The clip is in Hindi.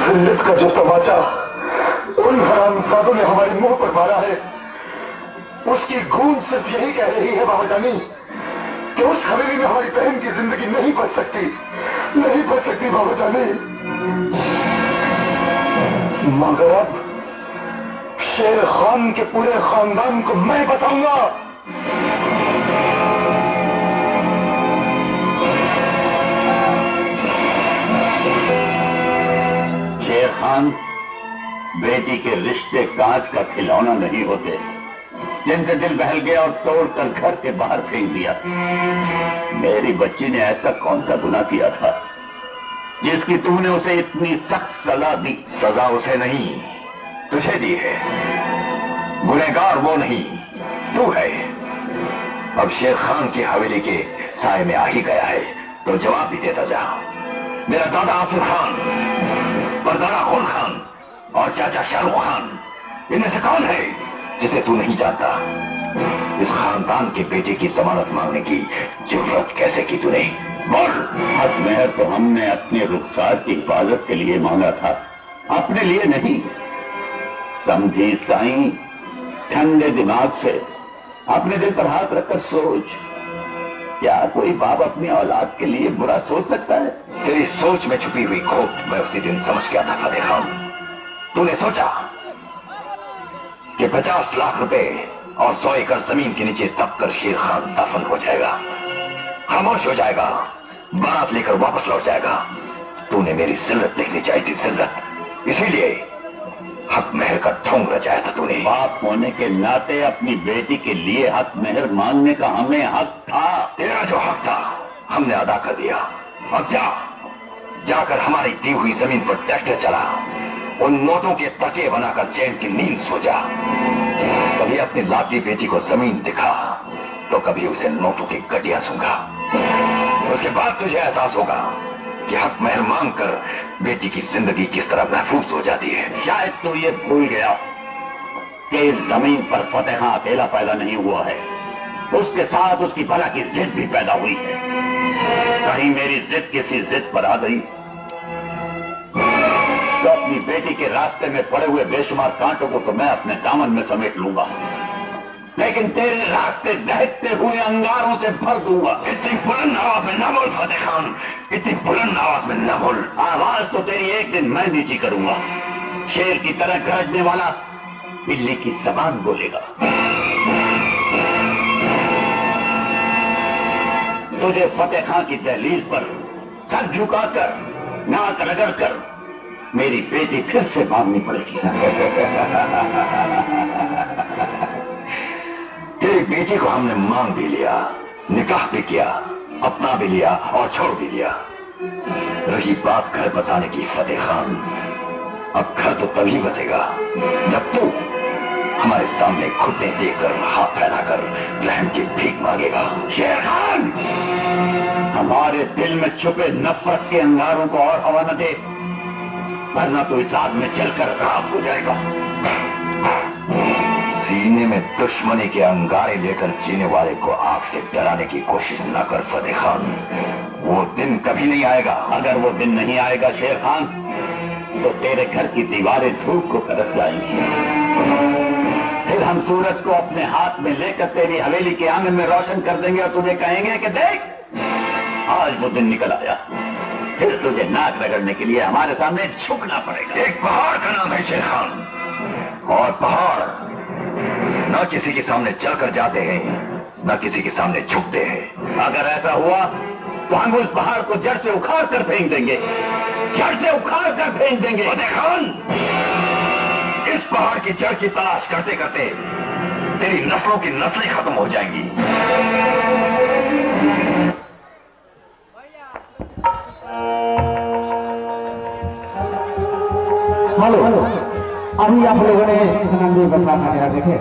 जिल्लत का जो तमाचा उन हरामजादों ने हमारे मुंह पर मारा है, उसकी गूंज सिर्फ यही कह रही है बाबा जानी कि उस हवेली में हमारी बहन की जिंदगी नहीं बच सकती, नहीं बच सकती बाबा जानी। मगर अब शेर खान के पूरे खानदान को मैं बताऊंगा। शेर खान, बेटी के रिश्ते कांच का खिलौना नहीं होते जिनसे दिल बहल गया और तोड़कर घर के बाहर फेंक दिया। मेरी बच्ची ने ऐसा कौन सा गुनाह किया था जिसकी तूने उसे इतनी सख्त सजा दी? सजा उसे नहीं तुझे दी है, गुनहगार वो नहीं तू है। अब शेर खान की हवेली के साए में आ ही गया है तो जवाब भी देता जा। मेरा दादा आसिफ खान, परदादा खुल खान और चाचा शाहरुख खान, इनमें से कौन है जिसे तू नहीं जानता? इस खानदान के बेटे की जमानत मांगने की जरूरत कैसे की तूने? बोल। हक महर तो हमने अपने रुखसार की हिफाजत के लिए मांगा था, अपने लिए नहीं। समझी साईं, ठंडे दिमाग से अपने दिल पर हाथ रखकर सोच, क्या कोई बाप अपनी औलाद के लिए बुरा सोच सकता है? तेरी सोच में छुपी हुई खोट मैं उसी दिन समझ गया था फतेह खान। तूने सोचा कि 50 लाख रुपए और 100 एकड़ जमीन के नीचे दबकर शेर खान दफन हो जाएगा, खामोश हो जाएगा, बारात लेकर वापस लौट जाएगा। तूने मेरी जिल्लत देखनी चाहिए थी, जिल्लत। इसीलिए हक महर का ढोंग रचाया था तूने। बाप होने के नाते अपनी बेटी के लिए हक महर मांगने का हमें हक था। तेरा जो हक था हमने अदा कर दिया। अब जाकर हमारी दी हुई जमीन पर ट्रैक्टर चला, उन नोटों के तकिए बनाकर चैन की नींद सो जा। कभी अपनी लाडली बेटी को जमीन दिखा तो कभी उसे नोटों की गड्डियां सूंघा। उसके बाद तुझे एहसास होगा कि हक महर मांग कर बेटी की जिंदगी किस तरह महफूज हो जाती है। शायद तू ये भूल गया कि इस जमीन पर फतेह खां अकेला पैदा नहीं हुआ है, उसके साथ उसकी भला की जिद भी पैदा हुई है। कहीं मेरी जिद किसी जिद पर आ गई तो अपनी बेटी के रास्ते में पड़े हुए बेशुमार कांटों को तो मैं अपने दामन में समेट लूंगा, लेकिन तेरे रास्ते दहकते हुए अंगारों से भर दूंगा। इतनी बुलंद आवाज में न बोल फतेह खान, इतनी बुलंद आवाज में न बोल। आवाज तो तेरी एक दिन मैं नीची करूंगा। शेर की तरह गरजने वाला बिल्ली की जबान बोलेगा। तुझे फतेह खां की दहलीज पर सर झुकाकर, नाक रगड़कर मेरी बेटी फिर से मांगनी पड़ेगी। तेरी बेटी को हमने मांग भी लिया, निकाह भी किया, अपना भी लिया और छोड़ भी लिया। रही बात घर बसाने की फतेह खान, अब घर तो तभी बसेगा जब तू हमारे सामने घुटने देखकर हाथ फैलाकर रहम की भीख मांगेगा। शेर खान, हमारे दिल में छुपे नफरत के अंगारों को और हवा न दे, वरना तो इस आग में जलकर राख हो जाएगा। सीने में दुश्मनी के अंगारे लेकर जीने वाले को आग से डराने की कोशिश न कर फतेह खान, वो दिन कभी नहीं आएगा। अगर वो दिन नहीं आएगा शेर खान, तो तेरे घर की दीवारें धूप को तरस जाएंगी। फिर हम सूरज को अपने हाथ में लेकर तेरी हवेली के आंगन में रोशन कर देंगे और तुझे कहेंगे कि देख, आज वो दिन निकल आया। फिर तुझे नाक रगड़ने के लिए हमारे सामने झुकना पड़ेगा। एक पहाड़ का नाम है शेर खान, और पहाड़ न किसी के सामने चलकर जाते हैं, न किसी के सामने झुकते हैं। अगर ऐसा हुआ तो हम उस पहाड़ को जड़ से उखाड़ कर फेंक देंगे, जड़ से उखाड़ कर फेंक देंगे। फतेह खान, इस पहाड़ की जड़ की तलाश करते करते तेरी नस्लों की नस्लें खत्म हो जाएंगी। हेलो, अभी आप लोगों ने सुनंदी बता देखे